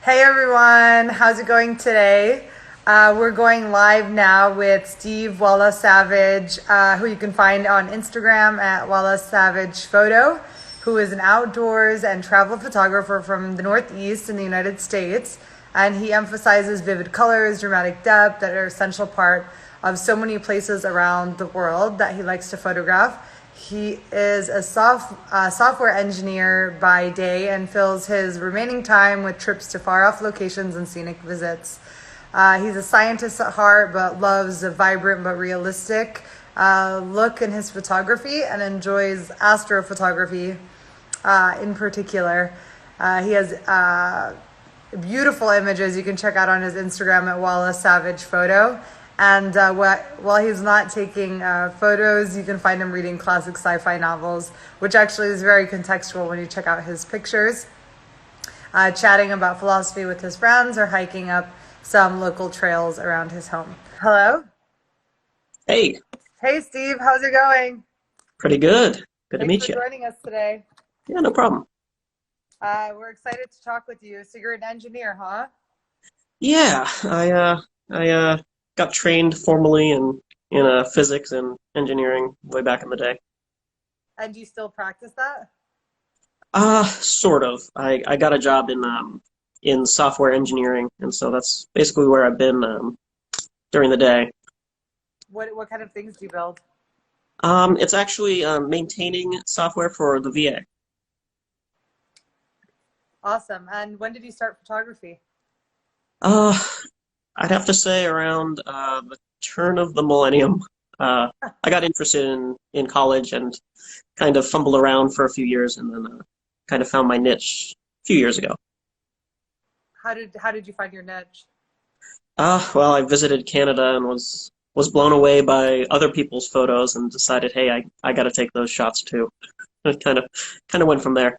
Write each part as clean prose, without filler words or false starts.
Hey everyone, how's it going today? We're going live now with Steve Walasavage, who you can find on Instagram at Walasavage Photo, who is an outdoors and travel photographer from the Northeast in the United States. And he emphasizes vivid colors, dramatic depth that are essential part of so many places around the world that he likes to photograph. He is a software engineer by day and fills his remaining time with trips to far off locations and scenic visits. He's a scientist at heart, but loves a vibrant but realistic look in his photography and enjoys astrophotography in particular. He has beautiful images you can check out on his Instagram at Walasavage Photo. And while he's not taking photos, you can find him reading classic sci-fi novels, which actually is very contextual when you check out his pictures, chatting about philosophy with his friends, or hiking up some local trails around his home. Hello? Hey, Hey, Steve, how's it going? pretty good. Good to Thanks meet for you. joining us today. Yeah, no problem. We're excited to talk with you. So you're an engineer, huh? Yeah, I got trained formally in physics and engineering way back in the day. And do you still practice that? Sort of. I got a job in software engineering, and so that's basically where I've been during the day. What kind of things do you build? It's actually maintaining software for the VA. Awesome. And when did you start photography? Uh, I'd have to say around the turn of the millennium. I got interested in college and kind of fumbled around for a few years, and then kind of found my niche a few years ago. How did you find your niche? Well, I visited Canada and was blown away by other people's photos and decided, hey, I got to take those shots too. It kind of went from there.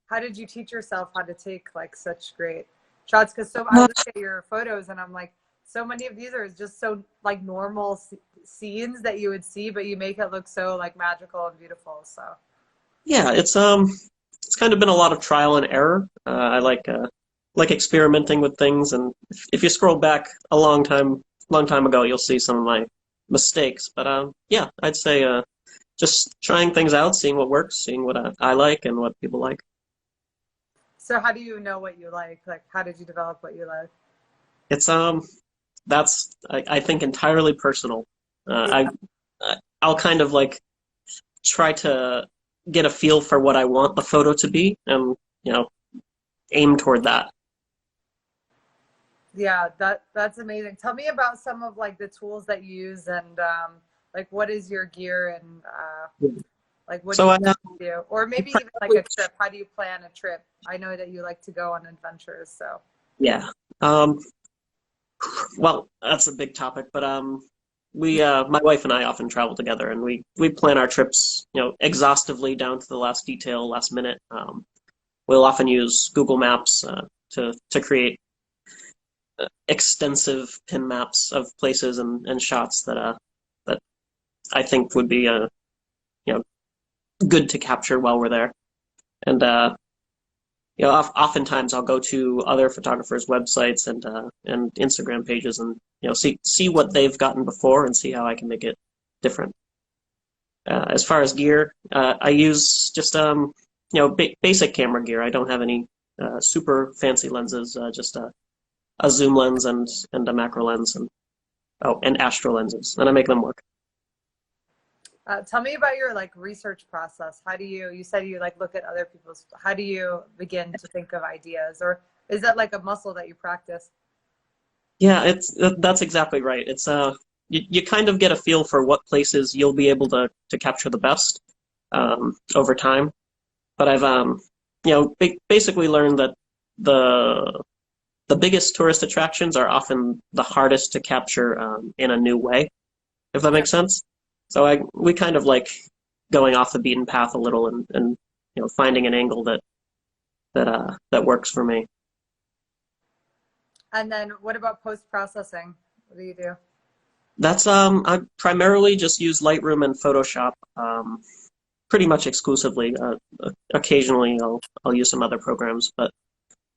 How did you teach yourself how to take like such great shots? Because I look at your photos and I'm like, so many of these are just so like normal scenes that you would see, but you make it look so like magical and beautiful. So Yeah, it's kind of been a lot of trial and error. I like experimenting with things, and if you scroll back a long time ago, you'll see some of my mistakes. But yeah, I'd say just trying things out, seeing what works, seeing what I like and what people like. so how do you know what you like? Like how did you develop what you like? It's that's I think entirely personal. Yeah. I'll kind of like try to get a feel for what I want the photo to be, and you know, aim toward that. Yeah, that's amazing. Tell me about some of like the tools that you use and like what is your gear and like what do So you I do? Or maybe even like primarily, a trip. How do you plan a trip? I know that you like to go on adventures, so. yeah. Well, that's a big topic, but we my wife and I often travel together, and we plan our trips, exhaustively down to the last detail, last minute. We'll often use Google Maps to create extensive pin maps of places and shots that I think would be you know good to capture while we're there. And oftentimes I'll go to other photographers' websites and Instagram pages, and see what they've gotten before and see how I can make it different. As far as gear, I use just basic camera gear. I don't have any super fancy lenses. Just a zoom lens and a macro lens, and astro lenses, and I make them work. Tell me about your like research process. How do you said you like look at other people's, how do you begin to think of ideas? Or is that like a muscle that you practice? Yeah, that's exactly right. It's you kind of get a feel for what places you'll be able to capture the best over time. But I've basically learned that the the biggest tourist attractions are often the hardest to capture in a new way, if that Yeah. makes sense. So we kind of like going off the beaten path a little, and finding an angle that works for me. And then what about post-processing? What do you do? That's I primarily just use Lightroom and Photoshop, pretty much exclusively. Occasionally I'll use some other programs, but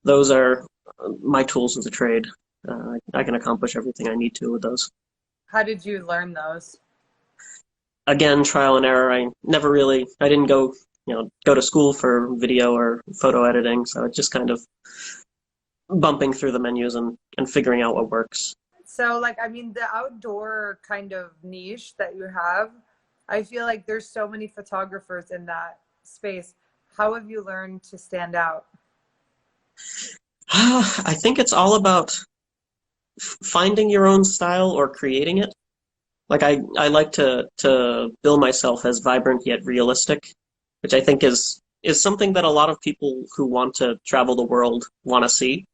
those are my tools of the trade. I can accomplish everything I need to with those. How did you learn those? Again, trial and error. I didn't go to school for video or photo editing, so it's just kind of bumping through the menus and figuring out what works. So, like, I mean, the outdoor kind of niche that you have, I feel like there's so many photographers in that space. How have you learned to stand out? I think it's all about finding your own style or creating it. Like I like to bill myself as vibrant yet realistic, which I think is something that a lot of people who want to travel the world want to see.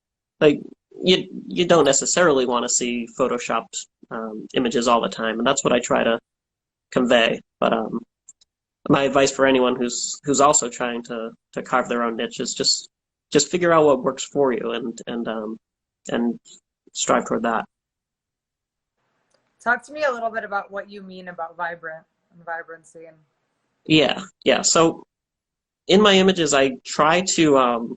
Like you don't necessarily want to see photoshopped images all the time, and that's what I try to convey. But my advice for anyone who's also trying to carve their own niche is just figure out what works for you and strive toward that. Talk to me a little bit about what you mean about vibrant and vibrancy. And Yeah. So in my images, I try to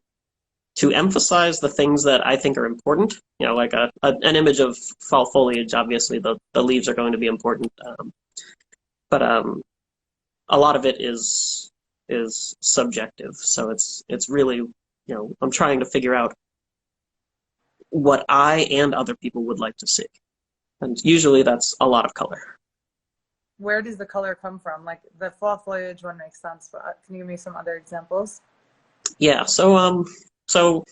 emphasize the things that I think are important. Like an image of fall foliage, obviously the leaves are going to be important, but a lot of it is subjective. So it's really I'm trying to figure out what I and other people would like to see, and usually that's a lot of color. where does the color come from? Like the fall foliage one makes sense, but can you give me some other examples? Yeah. So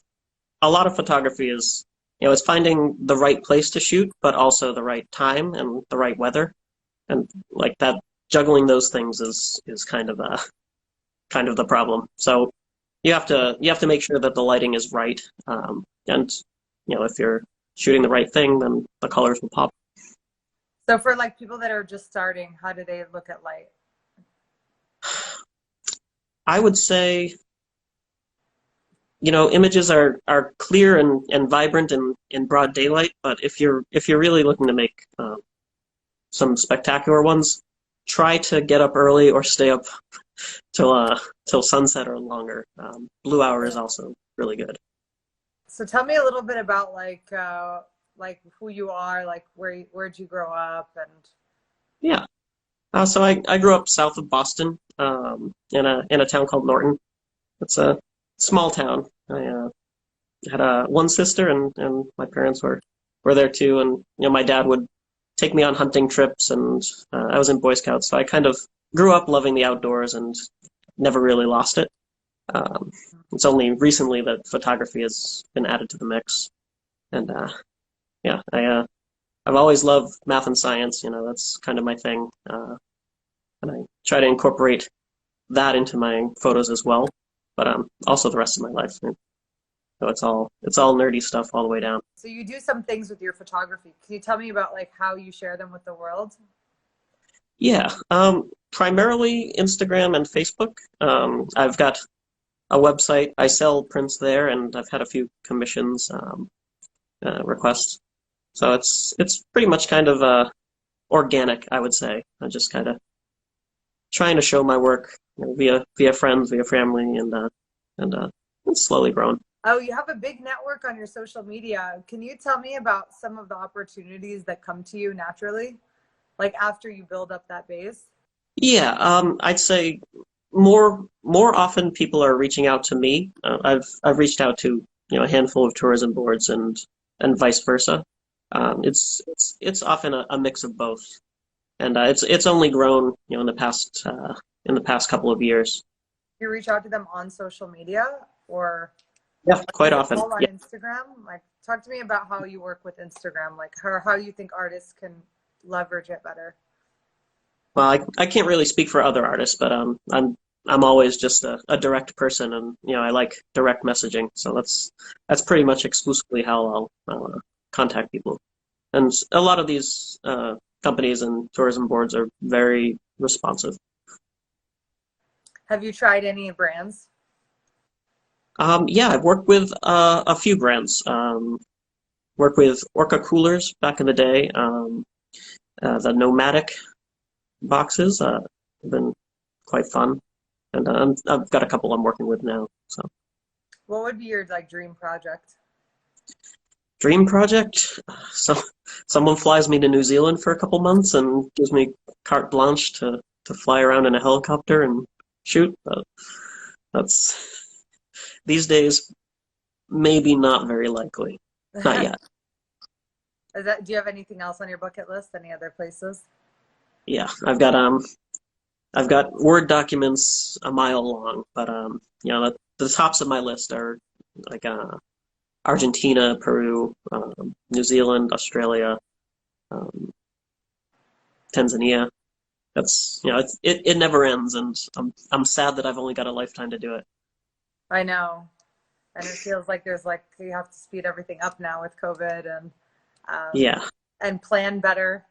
a lot of photography is it's finding the right place to shoot, but also the right time and the right weather, and like that juggling those things is kind of the problem. So you have to make sure that the lighting is right, and if you're shooting the right thing, then the colors will pop. So for like people that are just starting, how do they look at light? I would say images are clear and vibrant in broad daylight, but if you're really looking to make some spectacular ones, try to get up early or stay up till sunset or longer. Blue hour is also really good. So tell me a little bit about like who you are, like where'd you grow up, and Yeah. So I grew up south of Boston, in a town called Norton. It's a small town. I had one sister, and my parents were there too. And my dad would take me on hunting trips, and I was in Boy Scouts, so I kind of grew up loving the outdoors and never really lost it. Um, it's only recently that photography has been added to the mix, and yeah, I've always loved math and science. That's kind of my thing, and I try to incorporate that into my photos as well, but also the rest of my life. So it's all nerdy stuff all the way down. so you do some things with your photography. Can you tell me about like how you share them with the world? Yeah, primarily Instagram and Facebook. I've got a website. I sell prints there, and I've had a few commissions, requests. So it's pretty much kind of organic, I would say. I'm just kind of trying to show my work via friends, via family, and it's slowly growing. Oh, you have a big network on your social media. Can you tell me about some of the opportunities that come to you naturally, like after you build up that base? Yeah, I'd say more often people are reaching out to me. I've reached out to a handful of tourism boards and vice versa. It's often a mix of both, and it's only grown in the past couple of years. You reach out to them on social media, or Yeah, quite is it often. all on Yeah. Instagram? Like, talk to me about how you work with Instagram, like how you think artists can leverage it better. Well, I can't really speak for other artists, but I'm always just a direct person, and I like direct messaging, so that's pretty much exclusively how I'll contact people. And a lot of these companies and tourism boards are very responsive. Have you tried any brands? Yeah, I've worked with a few brands. Worked with Orca Coolers back in the day. The Nomadic boxes have been quite fun, and I've got a couple I'm working with now. So What would be your like dream project? Dream project. So someone flies me to New Zealand for a couple months and gives me carte blanche to fly around in a helicopter and shoot. That's these days maybe not very likely. Not yet. Do you have anything else on your bucket list? Any other places? Yeah, I've got Word documents a mile long, but the tops of my list are like Argentina, Peru, New Zealand, Australia, um, Tanzania. That's it never ends, and I'm sad that I've only got a lifetime to do it. I know. And it feels like there's like you have to speed everything up now with COVID Yeah, and plan better.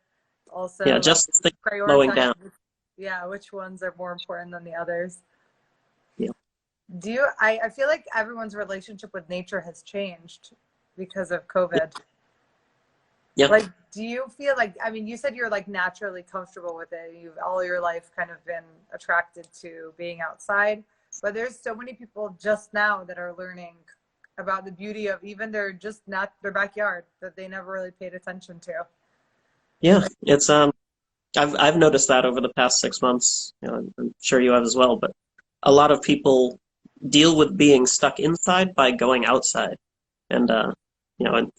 Also, yeah, like just think slowing prioritize, down. yeah, which ones are more important than the others. Yeah, I feel like everyone's relationship with nature has changed because of COVID. yeah, Like, do you feel like, I mean, you said you're like naturally comfortable with it. You've all your life kind of been attracted to being outside, but there's so many people just now that are learning about the beauty of even their backyard that they never really paid attention to. yeah. It's I've noticed that over the past 6 months. I'm sure you have as well. But a lot of people deal with being stuck inside by going outside, and and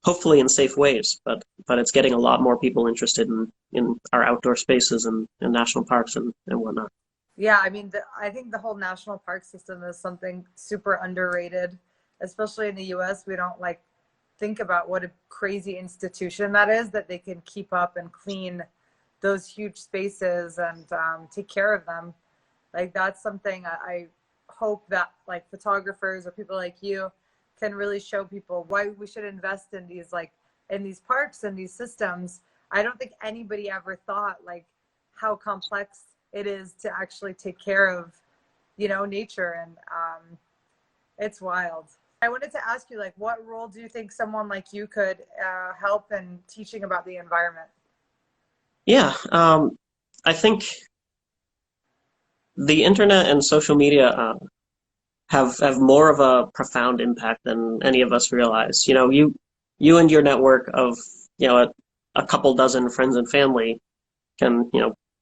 hopefully in safe ways. But it's getting a lot more people interested in our outdoor spaces and national parks and whatnot. Yeah, I mean, I think the whole national park system is something super underrated, especially in the US. We don't like think about what a crazy institution that is, that they can keep up and clean those huge spaces and take care of them. Like that's something I hope that like photographers or people like you can really show people why we should invest in these in these parks and these systems. I don't think anybody ever thought like how complex it is to actually take care of, nature, and it's wild. I wanted to ask you, like, what role do you think someone like you could help in teaching about the environment? Yeah, I think the internet and social media have more of a profound impact than any of us realize. You and your network of a couple dozen friends and family can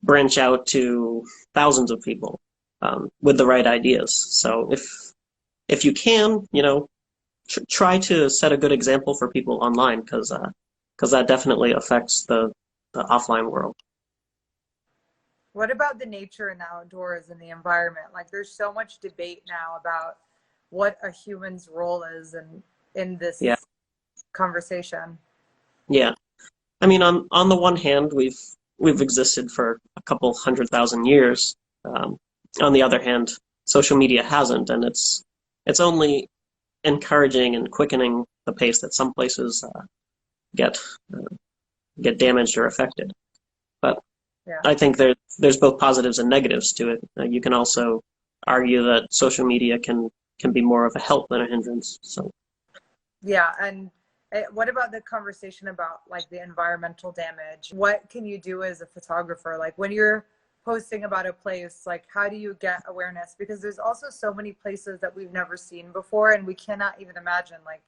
branch out to thousands of people with the right ideas. So if you can, try to set a good example for people online because that definitely affects the offline world. What about the nature and the outdoors and the environment? Like, there's so much debate now about what a human's role is in this Yeah, conversation. yeah. I mean, on the one hand, we've existed for a couple 100,000 years. Um, on the other hand, social media hasn't, and it's only encouraging and quickening the pace that some places get uh, get damaged or affected. But Yeah. I think there's both positives and negatives to it. You can also argue that social media can be more of a help than a hindrance. So Yeah. And what about the conversation about like the environmental damage? What can you do as a photographer? Like when you're posting about a place, like how do you get awareness? Because there's also so many places that we've never seen before and we cannot even imagine. Like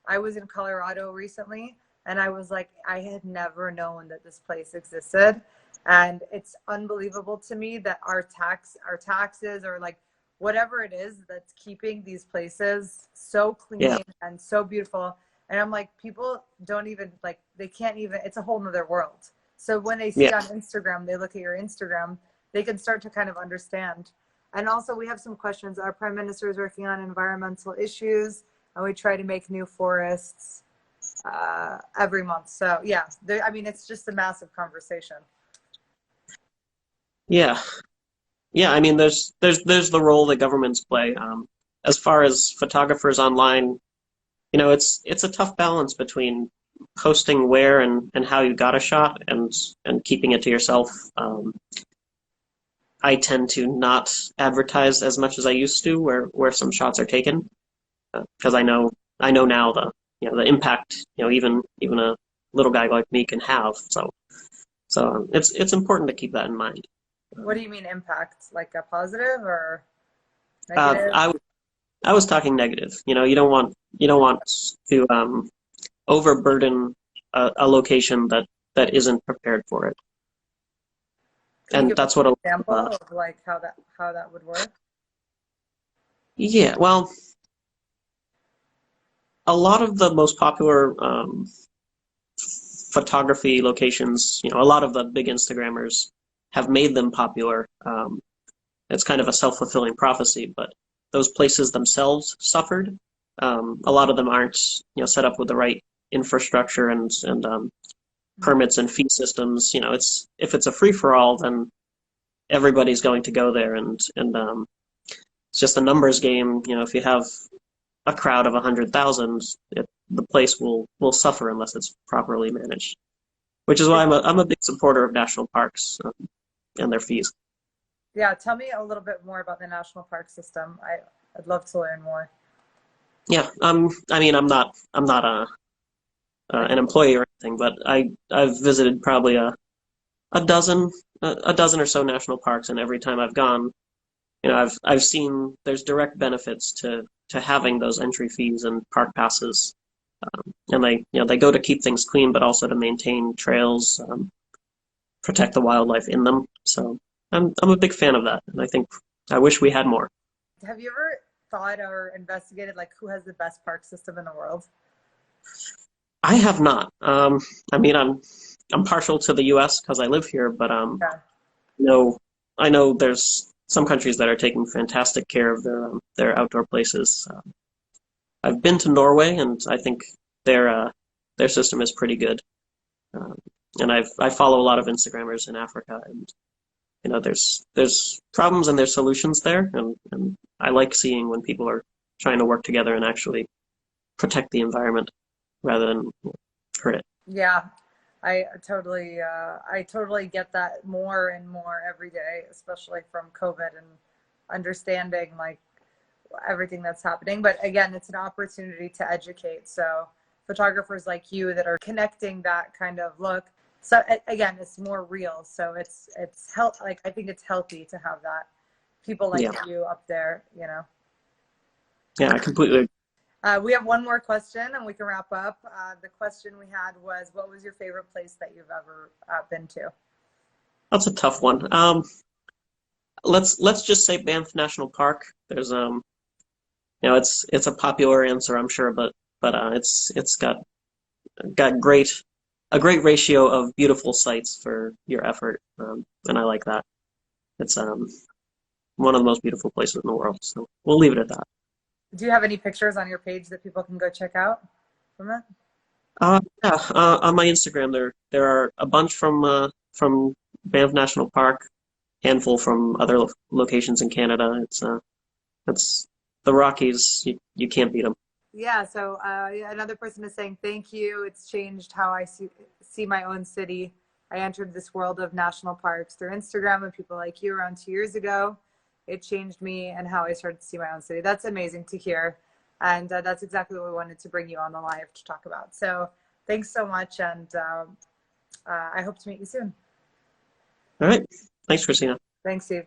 I was in Colorado recently and I was like, I had never known that this place existed. And it's unbelievable to me that our taxes or like whatever it is that's keeping these places so yeah, clean and so beautiful. And I'm like, people don't even like, they can't even, it's a whole nother world. So when they see yeah, on Instagram, they look at your Instagram, they can start to kind of understand. And also we have some questions. Our prime minister is working on environmental issues and we try to make new forests every month. So yeah, I mean, it's just a massive conversation. yeah, yeah. I mean, there's the role that governments play. As far as photographers online, it's a tough balance between posting where and how you got a shot and keeping it to yourself. I tend to not advertise as much as I used to where some shots are taken because I know now the impact even a little guy like me can have. So it's important to keep that in mind. What do you mean impact? Like a positive or Uh, negative? I I was talking negative. You don't want to overburden a location that isn't prepared for it. Can you And give that's an what example of like how that would work? yeah, well, a lot of the most popular photography locations, a lot of the big Instagrammers have made them popular. It's kind of a self-fulfilling prophecy, but those places themselves suffered. A lot of them aren't, set up with the right infrastructure and permits and fee systems. It's if it's a free-for-all, then everybody's going to go there, and it's just a numbers game. If you have a crowd of 100,000, the place will suffer unless it's properly managed. Which is why I'm a big supporter of national parks and their fees. Yeah, tell me a little bit more about the national park system. I'd love to learn more. Yeah, I mean, I'm not an employee or anything, but I've visited probably a dozen a dozen or so national parks, and every time I've gone, I've seen there's direct benefits to having those entry fees and park passes, and they go to keep things clean, but also to maintain trails, protect the wildlife in them. So I'm a big fan of that, and I wish we had more. Have you ever thought or investigated like who has the best park system in the world? I have not. I mean, I'm partial to the U.S. because I live here, but Yeah. no, I know there's some countries that are taking fantastic care of their outdoor places. I've been to Norway, and I think their system is pretty good. Um, and I follow a lot of Instagrammers in Africa, and there's problems and there's solutions there, and I like seeing when people are trying to work together and actually protect the environment rather than hurt it. Yeah, I totally get that more and more every day, especially from COVID and understanding like everything that's happening. But again, it's an opportunity to educate. So photographers like you that are connecting that kind of look. So again, it's more real. So it's health. Like I think it's healthy to have that people like Yeah, you up there. You know. yeah, I completely. We have one more question and we can wrap up. The question we had was, what was your favorite place that you've ever been to? That's a tough one. Let's just say Banff National Park. There's it's a popular answer, I'm sure, but it's got a great ratio of beautiful sights for your effort, and I like that. It's one of the most beautiful places in the world. So we'll leave it at that. Do you have any pictures on your page that people can go check out from it? Yeah, on my Instagram there are a bunch from Banff National Park, handful from other locations in Canada. It's the Rockies. You can't beat them. Yeah, so another person is saying, thank you. It's changed how I see my own city. I entered this world of national parks through Instagram and people like you around 2 years ago. It changed me and how I started to see my own city. That's amazing to hear. And that's exactly what we wanted to bring you on the live to talk about. So thanks so much. And I hope to meet you soon. All right. Thanks, Christina. Thanks, Steve.